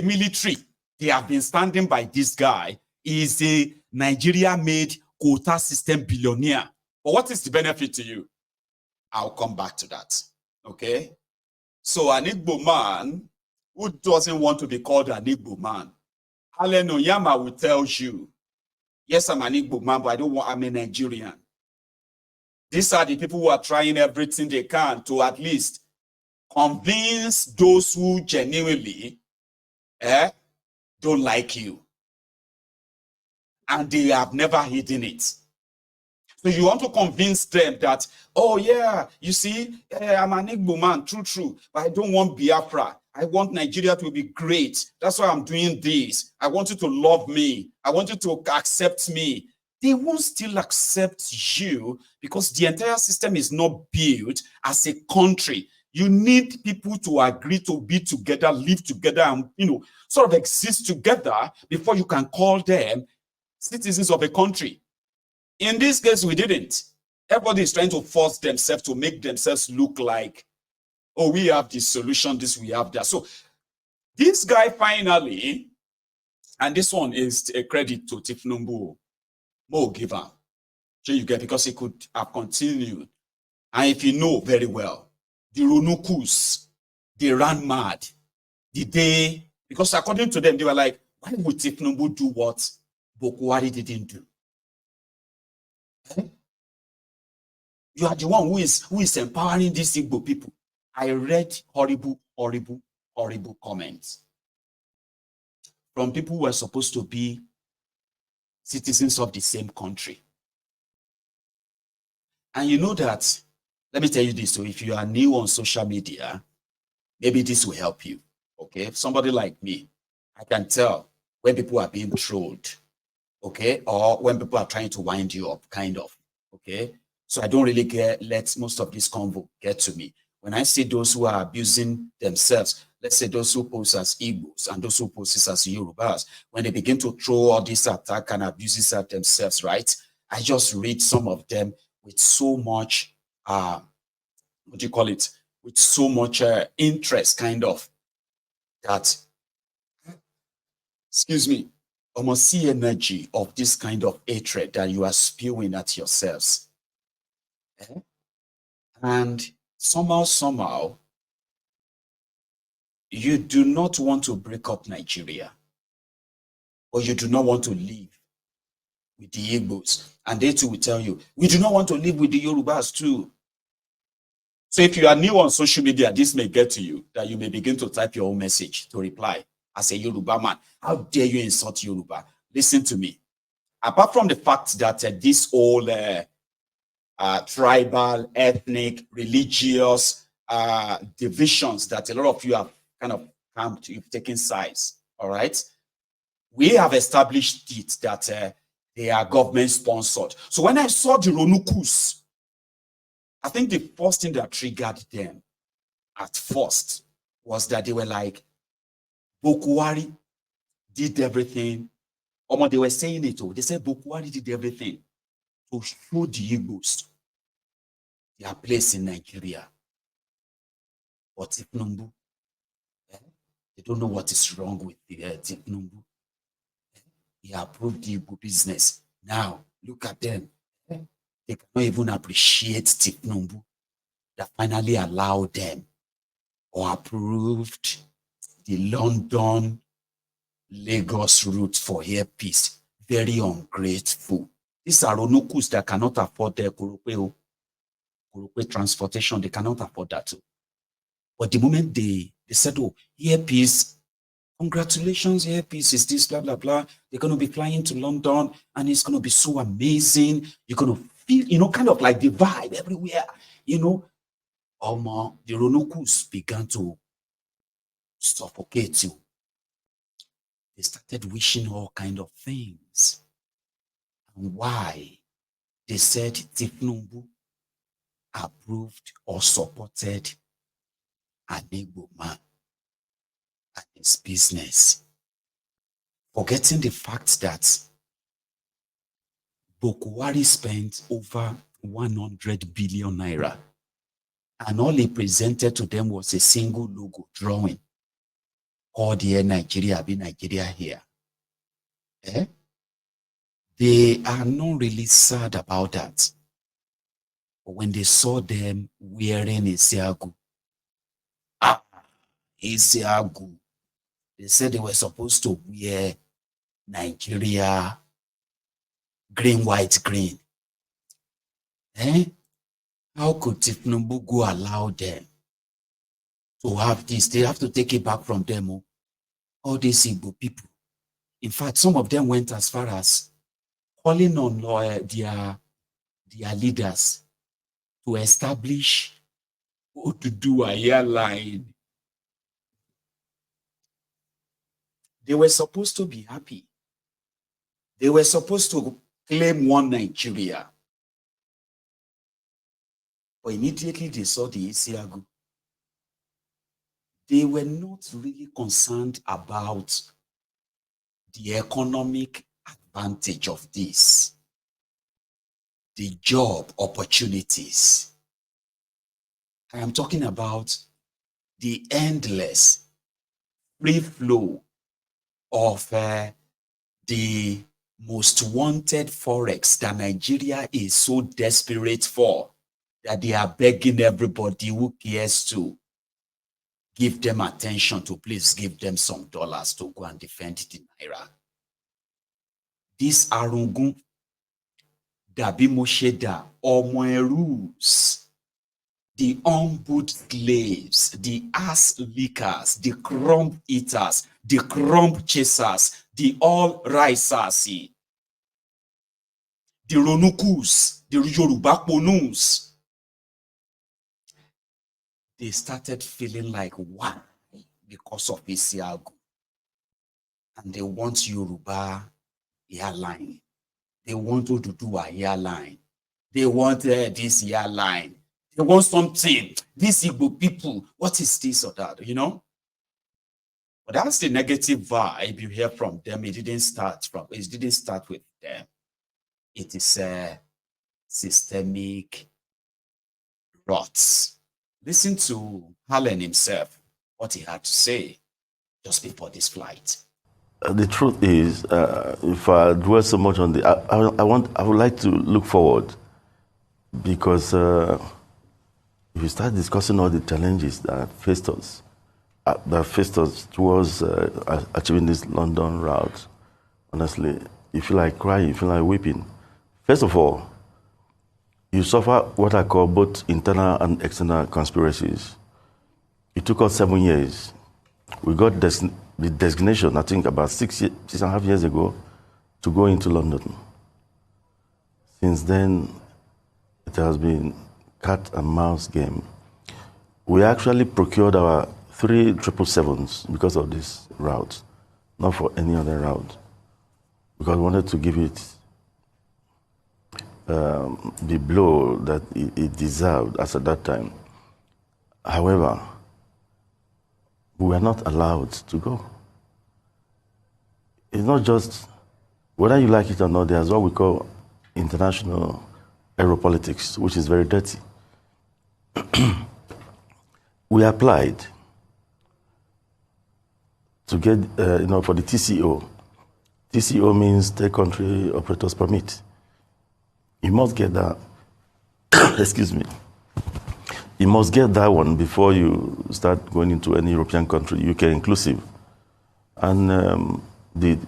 military, they have been standing by this guy. Is a Nigeria-made quota system billionaire. But what is the benefit to you? I'll come back to that. Okay? So an Igbo man who doesn't want to be called an Igbo man, Onyema will tell you, yes, I'm an Igbo man, but I'm a Nigerian. These are the people who are trying everything they can to at least convince those who genuinely don't like you. And they have never hidden it. So you want to convince them that, oh yeah, you see, I'm an Igbo man, true, but I don't want Biafra. I want Nigeria to be great. That's why I'm doing this. I want you to love me. I want you to accept me. They won't still accept you because the entire system is not built as a country. You need people to agree to be together, live together, and sort of exist together before you can call them citizens of a country. In this case, we didn't. Everybody is trying to force themselves to make themselves look like, oh, we have this solution, this, we have that. So this guy finally, and this one is a credit to Tifnumbu, Mo giver. So you get, because he could have continued. And if you know very well, the Ronukus, they ran mad. Because according to them, they were like, why would Tifnumbu do what Buhari didn't do? You are the one who is empowering these Igbo people. I read horrible comments from people who are supposed to be citizens of the same country. And you know that, let me tell you this, so if you are new on social media, maybe this will help you, okay? If somebody like me, I can tell when people are being trolled, okay? Or when people are trying to wind you up, kind of, okay? So I don't really let most of this convo get to me. When I see those who are abusing themselves, let's say those who pose as Igbos and those who pose as Yorubas, when they begin to throw all these attack and abuses at themselves, right? I just read some of them with so much, with so much interest, kind of, that, excuse me, almost see energy of this kind of hatred that you are spewing at yourselves. And somehow, you do not want to break up Nigeria, or you do not want to live with the Igbos. And they too will tell you, we do not want to live with the Yorubas too. So if you are new on social media, this may get to you, that you may begin to type your own message to reply as a Yoruba man. How dare you insult Yoruba? Listen to me. Apart from the fact that this whole tribal, ethnic, religious divisions that a lot of you have kind of come to, you've taken sides, all right? We have established it that they are government-sponsored. So when I saw the Ronukus, I think the first thing that triggered them at first was that they were like, Buhari did everything. They were saying it, they said Buhari did everything to show the Igbos their place in Nigeria. But Tifnumbu, they don't know what is wrong with the Tifnumbu. He approved the Igbo business. Now, look at them. They cannot even appreciate Tifnumbu that finally allowed them or approved the London Lagos route for airpeace. Very ungrateful. These are Onukus that cannot afford their Kurupe transportation. They cannot afford that too. But the moment they said, oh, airpeace, congratulations, airpeace is this, blah, blah, blah. They're going to be flying to London and it's going to be so amazing. You're going to feel, kind of like the vibe everywhere, the Ronukus began to suffocate you. They started wishing all kind of things. And why? They said Tifnumbu approved or supported an Igbo man and his business, forgetting the fact that Buhari spent over 100 billion naira, and all he presented to them was a single logo drawing. called here Nigeria, be Nigeria here. Eh? They are not really sad about that. But when they saw them wearing Isiagu, Isiagu, they said they were supposed to wear Nigeria green, white, green. Eh? How could Tinubu allow them to have this? They have to take it back from them. Oh. All these Igbo people. In fact, some of them went as far as calling on their leaders to establish or to do a airline. They were supposed to be happy. They were supposed to claim one Nigeria. But immediately they saw the Isiagu. They were not really concerned about the economic advantage of this, the job opportunities. I am talking about the endless free flow of the most wanted forex that Nigeria is so desperate for, that they are begging everybody who cares to give them attention to please give them some dollars to go and defend the Naira. This Arungun, Dabi Mosheda, Omoerus, the unboot slaves, the ass lickers, the crumb eaters, the crumb chasers, the all risers, the Ronukus, the Yoruba Ponus. They started feeling like, why? Because of Isiagu. And they want Yoruba airline. They want to do a airline. They want this airline. They want something. These Igbo people, what is this or that, you know? But that's the negative vibe you hear from them. It didn't start with them. It is systemic rots. Listen to Harlan himself, what he had to say just before this flight. The truth is, if I dwell so much on the, I would like to look forward, because if you start discussing all the challenges that faced us towards achieving this London route, honestly, you feel like crying, you feel like weeping. First of all, you suffer what I call both internal and external conspiracies. It took us 7 years. We got the designation, I think, about 6.5 years ago, to go into London. Since then, it has been cat and mouse game. We actually procured our 3 777s because of this route, not for any other route, because we wanted to give it the blow that it deserved as at that time. However, we were not allowed to go. It's not just, whether you like it or not, there's what we call international aeropolitics, which is very dirty. We applied to get, for the TCO. TCO means Third Country Operators Permit. You must get that, excuse me. You must get that one before you start going into any European country, UK inclusive. And the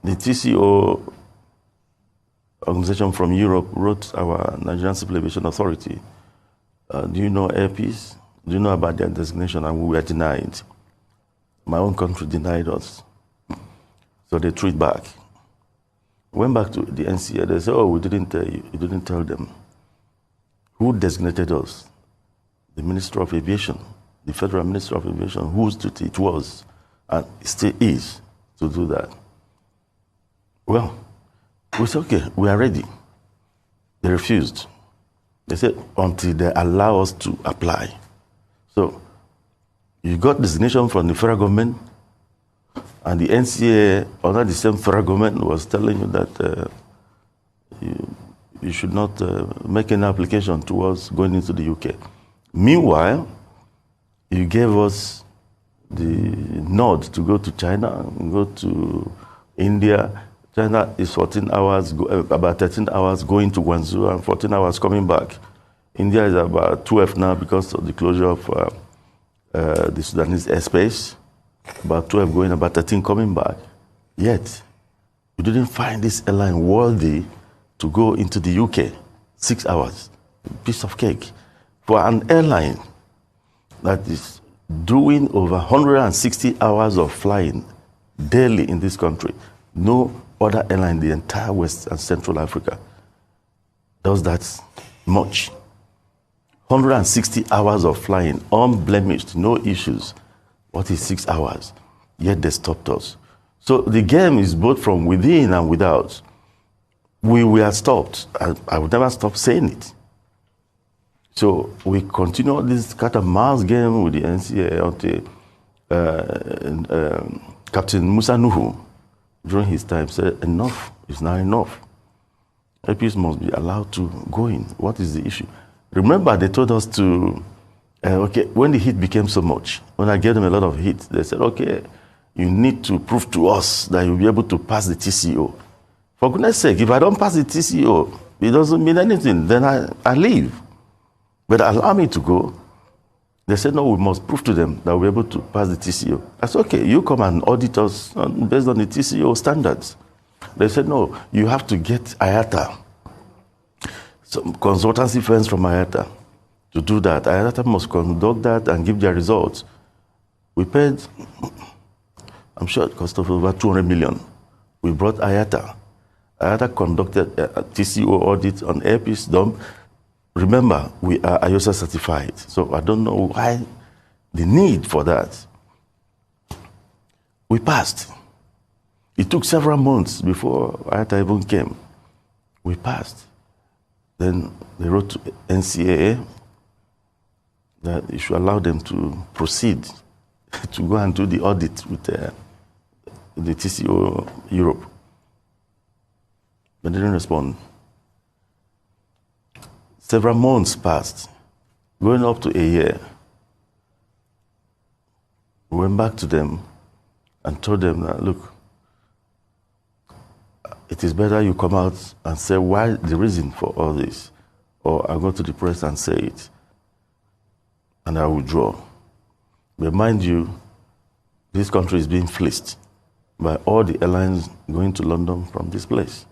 TCO organization from Europe wrote our Nigerian Civil Aviation Authority. Do you know Airpeace? Do you know about their designation? And we were denied. My own country denied us. So they threw it back. Went back to the NCA, they said, oh, we didn't tell you. You didn't tell them. Who designated us? The Minister of Aviation, the Federal Minister of Aviation, whose duty it was, and still is, to do that. Well, we said, okay, we are ready. They refused. They said, until they allow us to apply. So, you got designation from the federal government, and the NCA, under the same federal government, was telling you that you should not make any application towards going into the UK. Meanwhile, you gave us the north to go to China, go to India. China is 14 hours, about 13 hours going to Guangzhou and 14 hours coming back. India is about 12 now because of the closure of the Sudanese airspace. About 12 going, about 13 coming back. Yet, you didn't find this airline worthy to go into the UK. 6 hours, piece of cake. For an airline that is doing over 160 hours of flying daily in this country, no other airline in the entire West and Central Africa does that much. 160 hours of flying, unblemished, no issues. What is 6 hours? Yet they stopped us. So the game is both from within and without. We were stopped. I would never stop saying it. So we continue this cat and mouse game with the NCA until Captain Musa Nuhu, during his time, said enough is now enough. APs must be allowed to go in. What is the issue? Remember, they told us to, okay, when the heat became so much, when I gave them a lot of heat, they said, okay, you need to prove to us that you'll be able to pass the TCO. For goodness sake, if I don't pass the TCO, it doesn't mean anything, then I leave. But allow me to go. They said, no, we must prove to them that we're able to pass the TCO. I said, okay, you come and audit us based on the TCO standards. They said, no, you have to get IATA, some consultancy firms from IATA to do that. IATA must conduct that and give their results. We paid, I'm sure it cost over 200 million. We brought IATA. IATA conducted a TCO audit on airpiece dump. Remember, we are IOSA certified, so I don't know why the need for that. We passed. It took several months before IATA even came. We passed. Then they wrote to NCAA that you should allow them to proceed to go and do the audit with the TCO Europe. But they didn't respond. Several months passed, going up to a year. We went back to them and told them that, look, it is better you come out and say why the reason for all this, or I'll go to the press and say it, and I withdraw. But mind you, this country is being fleeced by all the airlines going to London from this place.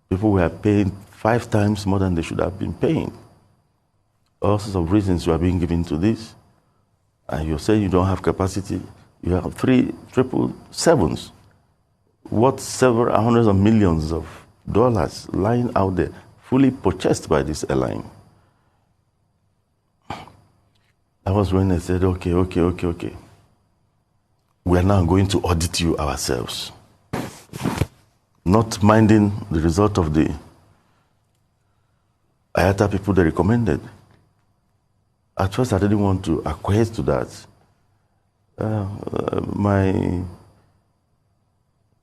People were paying 5 times more than they should have been paying. All sorts of reasons you are being given to this. And you say you don't have capacity. You have 3 777s, worth several hundreds of millions of dollars lying out there, fully purchased by this airline. That was when they said, okay. We are now going to audit you ourselves. Not minding the result of the IATA people they recommended. At first, I didn't want to acquiesce to that. My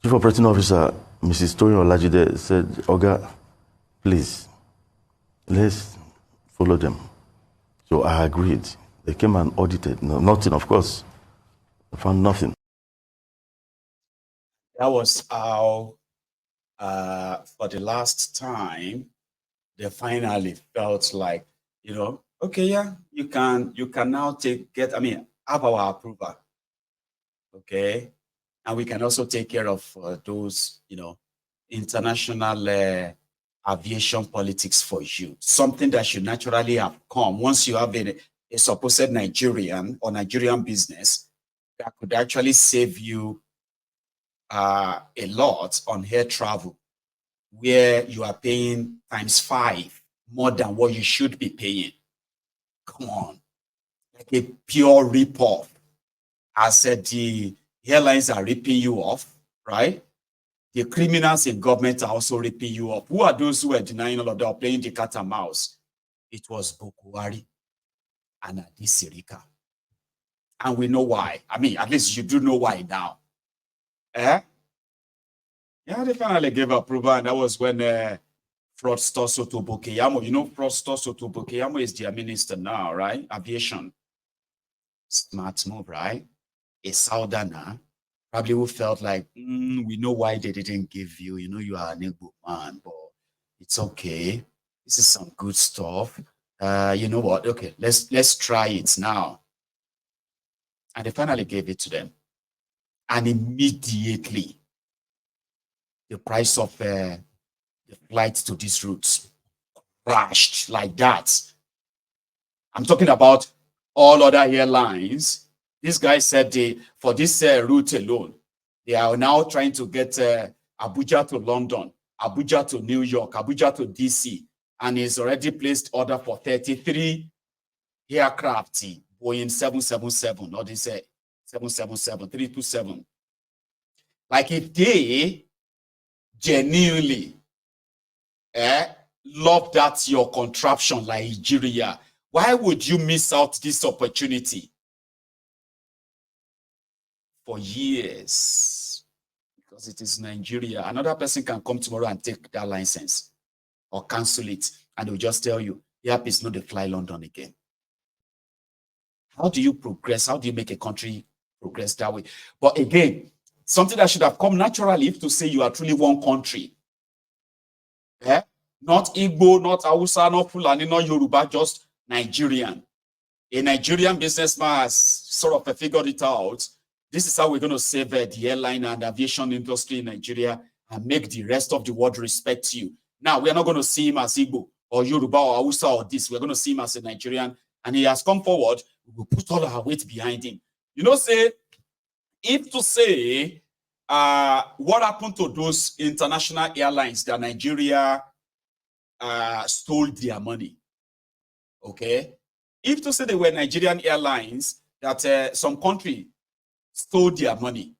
chief operating officer, Mrs. Toyin Olajide, said, Oga, please, let's follow them. So I agreed. They came and audited. No, nothing, of course. I found nothing. That was how, for the last time, they finally felt like, okay, yeah, you can now have our approval. Okay. And we can also take care of those, international aviation politics for you. Something that should naturally have come once you have a supposed Nigerian or Nigerian business that could actually save you a lot on air travel, where you are paying ×5 more than what you should be paying. Come on, like a pure rip-off. I said the airlines are ripping you off, right? The criminals in government are also ripping you off. Who are those who are denying all of that, playing the cat and mouse? It was Buhari and Adisirika. And we know why. I mean, at least you do know why now. Yeah, they finally gave approval, and that was when fraudster Soto Bokeyamo, fraudster Soto Bokeyamo is their minister now, right? Aviation. Smart move, right? a southerner, probably who felt like, we know why they didn't give you, you are an Igbo man, but it's okay. This is some good stuff. You know what? Okay, let's try it now. And they finally gave it to them. And immediately, the price of the flights to these routes crashed like that. I'm talking about all other airlines. This guy said for this route alone, they are now trying to get Abuja to London, Abuja to New York, Abuja to DC, and he's already placed order for 33 aircraft, Boeing 777, or they say 777, 327. Like if they genuinely love that your contraption like Nigeria, why would you miss out this opportunity for years? Because it is Nigeria. Another person can come tomorrow and take that license or cancel it, and they'll just tell you, yep, it's not to fly London again. How do you progress? How do you make a country progress that way? But again, something that should have come naturally if to say you are truly one country. Not Igbo, not Hausa, not Fulani, not Yoruba, just Nigerian. A Nigerian businessman has sort of figured it out. This is how we're going to save the airline and aviation industry in Nigeria and make the rest of the world respect you. Now, we are not going to see him as Igbo or Yoruba or Hausa or this. We're going to see him as a Nigerian. And he has come forward. We will put all our weight behind him. You know, say, if to say, what happened to those international airlines that Nigeria stole their money? Okay? If to say they were Nigerian airlines that some country stole their money,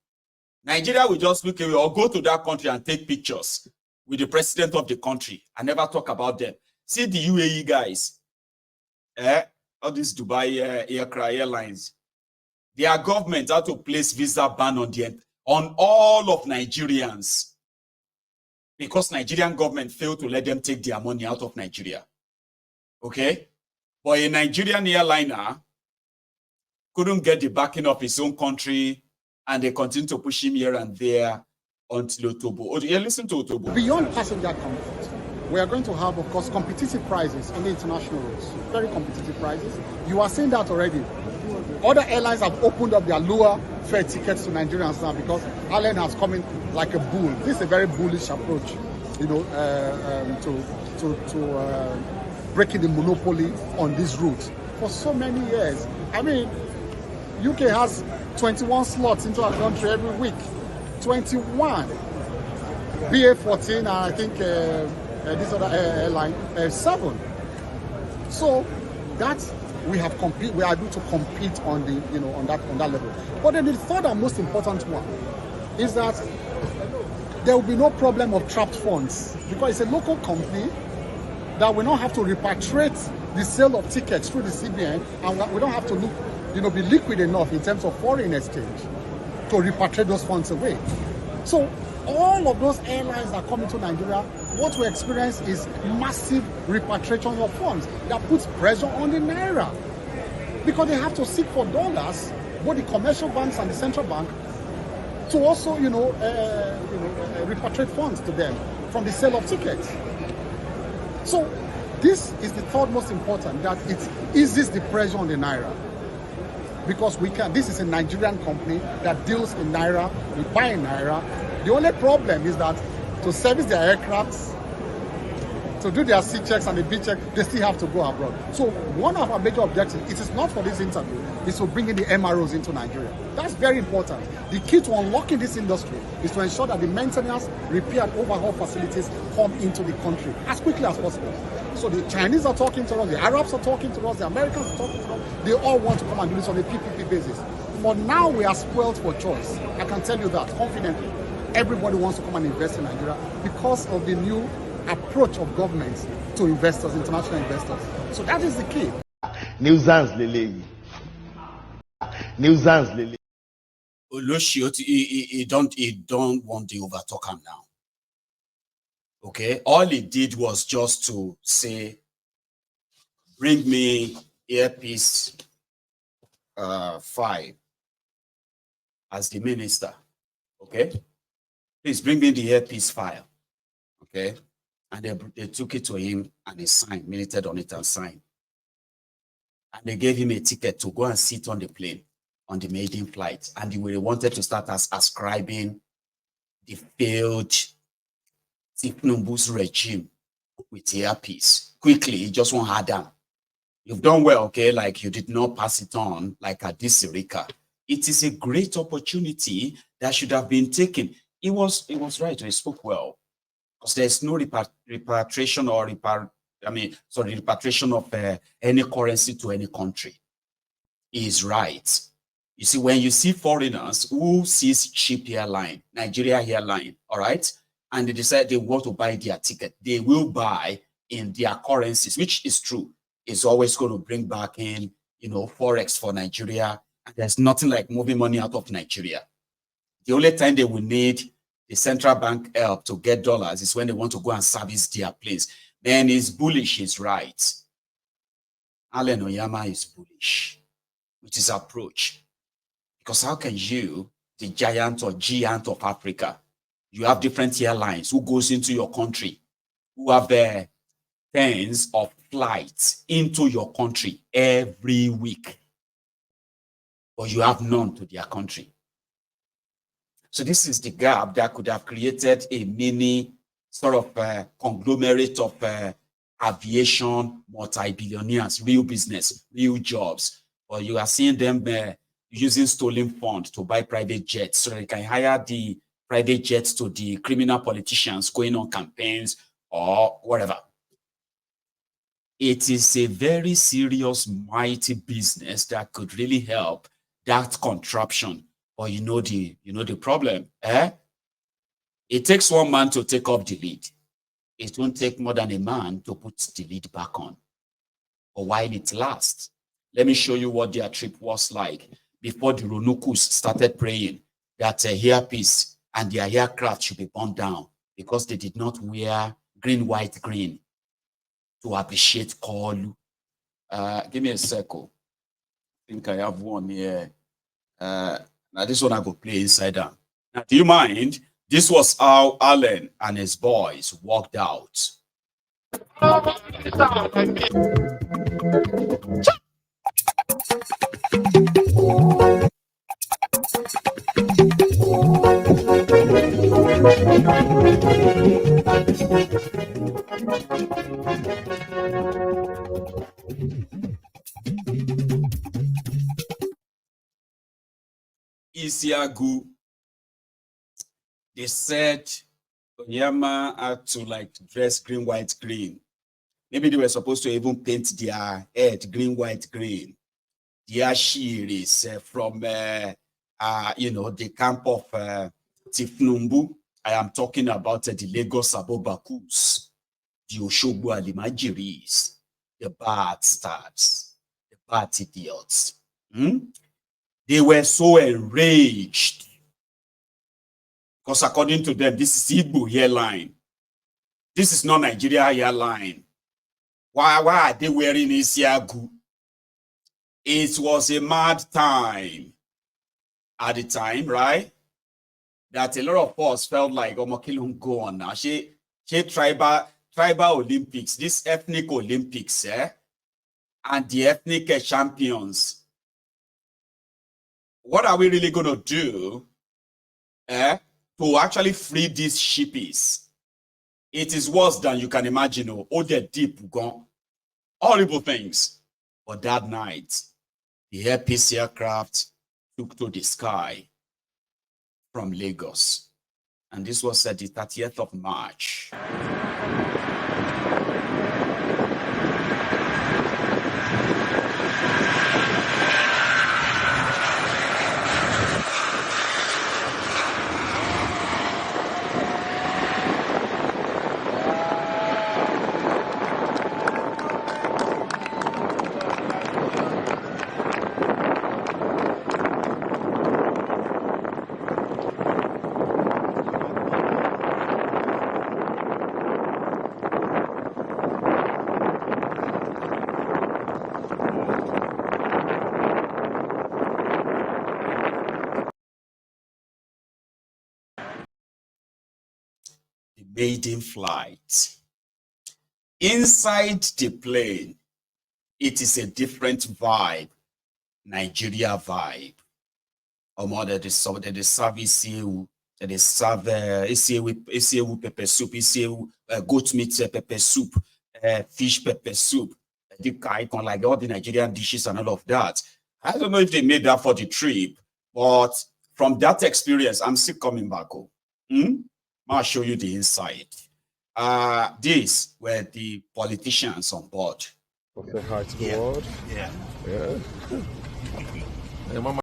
Nigeria will just look away or go to that country and take pictures with the president of the country and never talk about them. See the UAE guys, all these Dubai airlines, their government had to place visa ban on all of Nigerians because Nigerian government failed to let them take their money out of Nigeria. Okay? But a Nigerian airliner couldn't get the backing of his own country, and they continue to push him here and there until Otobo. Oh, yeah, listen to Otobo. Beyond passenger comfort, we are going to have, of course, competitive prices on the international routes. Very competitive prices. You are seeing that already. Other airlines have opened up their lower fare tickets to Nigerians now because Ireland has come in like a bull. This is a very bullish approach, you know, to breaking the monopoly on this route for so many years. I mean, UK has 21 slots into our country every week. 21. BA14 and I think this other airline 7. So that we are able to compete on the on that level. But then the third and most important one is that there will be no problem of trapped funds because it's a local company that will not have to repatriate the sale of tickets through the CBN, and we don't have to look, be liquid enough in terms of foreign exchange to repatriate those funds away. So all of those airlines that come into Nigeria, what we experience is massive repatriation of funds that puts pressure on the Naira because they have to seek for dollars, both the commercial banks and the central bank, to also, repatriate funds to them from the sale of tickets. So this is the third most important, that it eases the pressure on the Naira. Because this is a Nigerian company that deals in Naira, we buy in Naira. The only problem is that to service their aircrafts, to do their C checks and the B check, they still have to go abroad. So one of our major objectives, it is not for this interview, is to bring in the MROs into Nigeria. That's very important. The key to unlocking this industry is to ensure that the maintenance, repair, and overhaul facilities come into the country as quickly as possible. So the Chinese are talking to us, the Arabs are talking to us, the Americans are talking to us. They all want to come and do this on a PPP basis. For now, we are spoiled for choice. I can tell you that confidently. Everybody wants to come and invest in Nigeria because of the new approach of governments to investors, international investors. So that is the key. Nuisance Lele. Nuisance Lele. He don't want the overtalk him now. Okay, all he did was just to say, bring me earpiece 5. as the minister. Okay, please bring me the earpiece file. Okay, and they took it to him and he signed, minuted on it and signed. And they gave him a ticket to go and sit on the plane on the maiden flight. And they wanted to start ascribing the failed Tinubu's regime with earpiece. Quickly, he just won't have them. You've done well, okay? Like you did not pass it on like at this Sirika. It is a great opportunity that should have been taken. He was right. He spoke well. Because there's no repatriation or repatriation of any currency to any country. He is right. You see, when you see foreigners who sees cheap airline, Nigeria airline, all right, and they decide they want to buy their ticket, they will buy in their currencies, which is true. It's always going to bring back in, forex for Nigeria. And there's nothing like moving money out of Nigeria. The only time they will need the central bank help to get dollars is when they want to go and service their place. Then he's bullish, he's right. Alan Onyema is bullish with his approach. Because how can you, the giant or giant of Africa, you have different airlines who goes into your country, who have tens of flights into your country every week, but you have none to their country. So this is the gap that could have created a mini sort of conglomerate of aviation multi-billionaires, real business, real jobs. But you are seeing them using stolen funds to buy private jets so they can hire the private jets to the criminal politicians going on campaigns or whatever. It is a very serious, mighty business that could really help that contraption. But you know the problem, eh? It takes one man to take up the lead. It won't take more than a man to put the lead back on. But while it lasts, let me show you what their trip was like before the Ronukus started praying that a earpiece and their aircraft should be burned down because they did not wear green, white, green to appreciate Kolu. Give me a second. I think I have one here. Now this one I go play inside down. Now, do you mind? This was how Allen and his boys walked out. Isiagu, they said Onyema had to like dress green, white, green. Maybe they were supposed to even paint their head green, white, green. Their shield is from the camp of Tifnumbu. I am talking about the Lagos Abobakus, the Oshogbo Alimajiris, the bad stars, the bad idiots. They were so enraged because according to them, this is Igbo airline. This is not Nigeria airline. Why are they wearing Isiagu? It was a mad time at the time, right? That a lot of us felt like, oh, Mokilun go on now. She tribal Olympics, this ethnic Olympics, and the ethnic champions. What are we really going to do to actually free these sheepies? It is worse than you can imagine. Oh, they're deep, gone. Horrible things. But that night, the airpiece aircraft took to the sky from Lagos. And this was the 30th of March. the maiden flight. Inside the plane, it is a different vibe, Nigeria vibe. That is service you, that is serve pepper soup, goat meat pepper soup, fish pepper soup, the icon like all the Nigerian dishes and all of that. I don't know if they made that for the trip, but from that experience, I'm still coming back home. I'll show you the inside. These were the politicians on board. Say hi to the world. Yeah. Yeah. Hey, Mama.